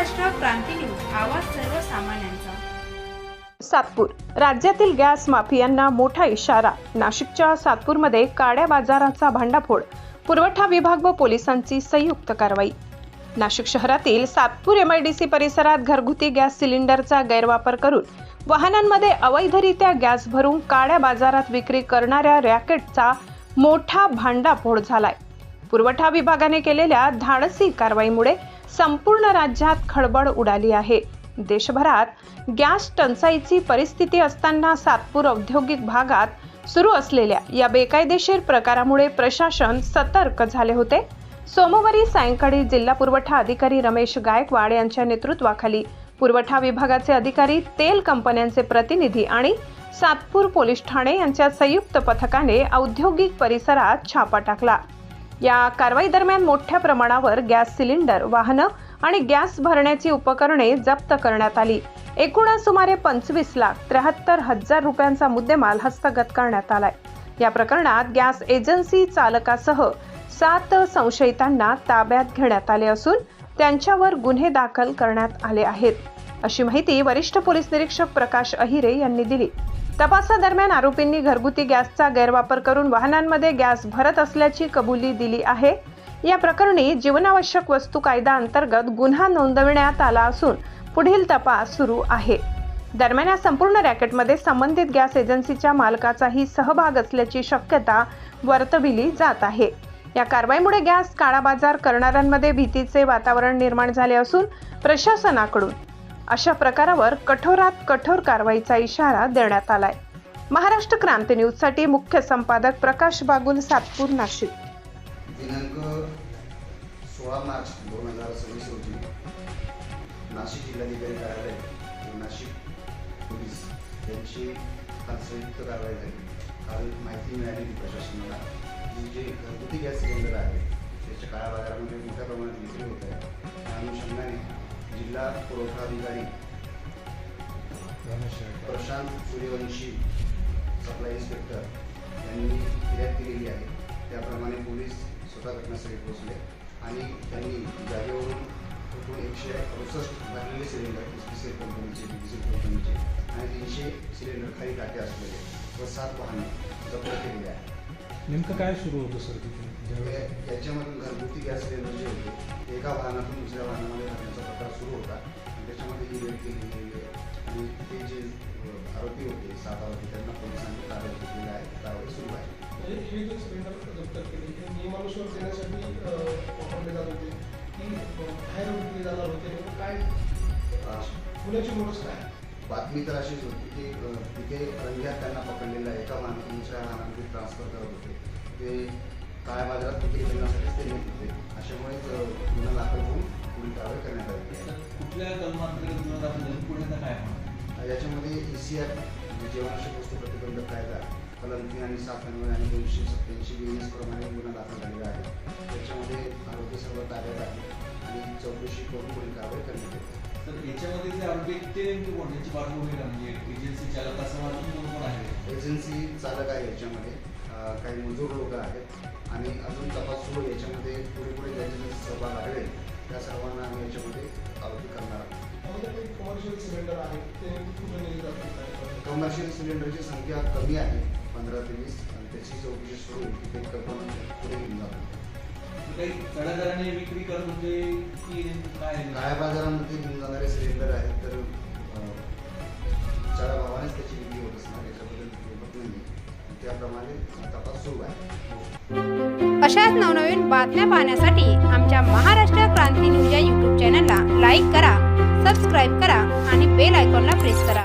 महाराष्ट्र क्रांती news, आवाज सर्वसामान्यांचा। सातपूर राज्यातील गॅस माफियांना मोठा इशारा। नाशिकच्या सातपूरमध्ये काळ्या बाजाराचा भांडाफोड, पुरवठा विभाग व पोलिसांची संयुक्त कारवाई। नाशिक शहरातील सातपूर MIDC परिसरात घरगुती गॅस सिलेंडरचा गैरवापर करून वाहनांमध्ये अवैधरित्या गॅस भरून काळ्या बाजारात विक्री करणाऱ्या रॅकेटचा मोठा भांडाफोड झालाय। पुरवठा विभागाने केलेल्या धाडसी कारवाईमुळे संपूर्ण राज्यात खळबळ उडाली आहे। देशभरात गॅस टंचाईची परिस्थिती असताना सातपूर औद्योगिक भागात सुरू असलेल्या या बेकायदेशीर प्रकारामुळे प्रशासन सतर्क झाले होते। सोमवारी सायंकाळी जिल्हा पुरवठा अधिकारी रमेश गायकवाड यांच्या नेतृत्वाखाली पुरवठा विभागाचे अधिकारी, तेल कंपन्यांचे प्रतिनिधी आणि सातपूर पोलीस ठाणे यांच्या संयुक्त पथकाने औद्योगिक परिसरात छापा टाकला। या कारवाई दरम्यान मोठ्या प्रमाणावर गॅस सिलेंडर, वाहनं आणि गॅस भरण्याची उपकरणे जप्त करण्यात आली। एकूण सुमारे 25,73,000 रुपयांचा मुद्देमाल हस्तगत करण्यात आलाय। या प्रकरणात गॅस एजन्सी चालकासह 7 संशयितांना ताब्यात घेण्यात आले असून त्यांच्यावर गुन्हे दाखल करण्यात आले आहेत, अशी माहिती वरिष्ठ पोलीस निरीक्षक प्रकाश अहिरे यांनी दिली। तपासादरम्यान आरोपींनी घरगुती गॅसचा गैरवापर करून वाहनांमध्ये गॅस भरत असल्याची कबुली दिली आहे। या प्रकरणी जीवनावश्यक वस्तू कायदा अंतर्गत गुन्हा नोंदवण्यात आला असून पुढील तपास सुरू आहे। दरम्यान या संपूर्ण रॅकेटमध्ये संबंधित गॅस एजन्सीच्या मालकाचाही सहभाग असल्याची शक्यता वर्तविली जात आहे। या कारवाईमुळे गॅस काळाबाजार करणाऱ्यांमध्ये भीतीचे वातावरण निर्माण झाले असून प्रशासनाकडून अशा प्रकारावर कठोरात कठोर कारवाईचा इशारा देण्यात आलाय। महाराष्ट्र क्रांती न्यूज साठी मुख्य संपादक प्रकाश बागुल, सातपूर, नाशिक। दिनांक 16 मार्च 2026 रोजी नाशिक जिल्हाधिकारी कार्यालय व नाशिक पोलीस यांची संयुक्त कारवाई झाली। काल माहिती मिळाली प्रशासनाला की जे घरगुती गॅस सिलेंडर आहे त्याच्या काळ्या बाजारामध्ये मोठ्या प्रमाणात विक्री होत आहे। त्या अनुषंगाने जिल्हा पुरवठा अधिकारी प्रशांत सूर्यवंशी, सप्लाय इन्स्पेक्टर यांनी फिर्याद केलेली आहे। त्याप्रमाणे पोलीस स्वतः घटनास्थळी पोहोचले आणि त्यांनी जागेवरून 168 भरलेले सिलेंडर SPCL कंपनीचे, BPCL कंपनीचे आणि 300 सिलेंडर खाली टाके असलेले व 7 वाहने जप्त केलेले आहे। नेमकं काय सुरू होतं सर तिथे? याच्यामधून घरगुती गॅस सिलेंडर जे होते एका वाहनातून दुसऱ्या वाहनामध्ये भरण्याचा प्रकार सुरू होता आणि त्याच्यामध्ये ही वेळ केलेली आहे आणि ते जे आरोपी होते 7 आरोपी त्यांना पोलिसांनी ताब्यात घेतलेले आहे। कारवाई सुरू आहे। हे जो सिलेंडर जप्त केले हे नियमानुसार देण्यासाठी वापरले जात होते की बाहेर विकले जाणार होते? काय पुण्याची नोटीस काय? बातमी तर अशीच होती की तिथे रंग्यात त्यांना पकडलेलं आहे, एका वाहनातून दुसऱ्या वाहनामध्ये ट्रान्सफर करत होते। ते काळ्या बाजारात विक्री करण्यासाठीच ते नेत होते। अशामुळेच गुन्हा दाखल होऊन पुढील कारवाई करण्यात आली आहे। कुठल्या कलमांतर्गत गुन्हा दाखल झाला? पुढे काय याच्यामध्ये ECR जीवनावश्यक वस्तू प्रतिबंधक कायदा कलम 3 आणि 7 आणि 287 BNS प्रमाणे गुन्हा दाखल झालेला आहे। त्याच्यामध्ये आरोपी सर्व ताब्यात आहे आणि चौकशी करून पुढील कारवाई करण्यात येते। तर याच्यामध्ये जे आरोपी ते नेमके कोण? याची पाठवणी का? म्हणजे एजन्सी चालक असं अजून कोण आहे? एजन्सी चालक आहे, याच्यामध्ये काही मजूर लोक आहेत आणि अजून तपास सुरू आहे। याच्यामध्ये पुढे ज्यांचे सहभाग आढळेल त्या सर्वांना आम्ही याच्यामध्ये आरोपी करणार आहोत। कमर्शियल सिलेंडर आहे ते कुठे नेले जातात? कमर्शियल सिलेंडरची संख्या कमी आहे, 15 ते 20, आणि त्याची चौकशी सुरू होईल की ते कल्पना पुढे घेऊन जातो। काही चढादराने विक्री करत होते की काय? काळ्या बाजारामध्ये घेऊन जाणारे सिलेंडर आहेत तर चढा भावानेच त्याची विक्री होत असणार, याच्याबद्दल होत नाही। त्याप्रमाणे तपास सुरू आहे। अशाच नवनवीन बातम्या पाहण्यासाठी आमच्या महाराष्ट्र क्रांती न्यूज या YouTube चॅनलला लाईक करा, सबस्क्राईब करा आणि बेल आयकॉनला प्रेस करा।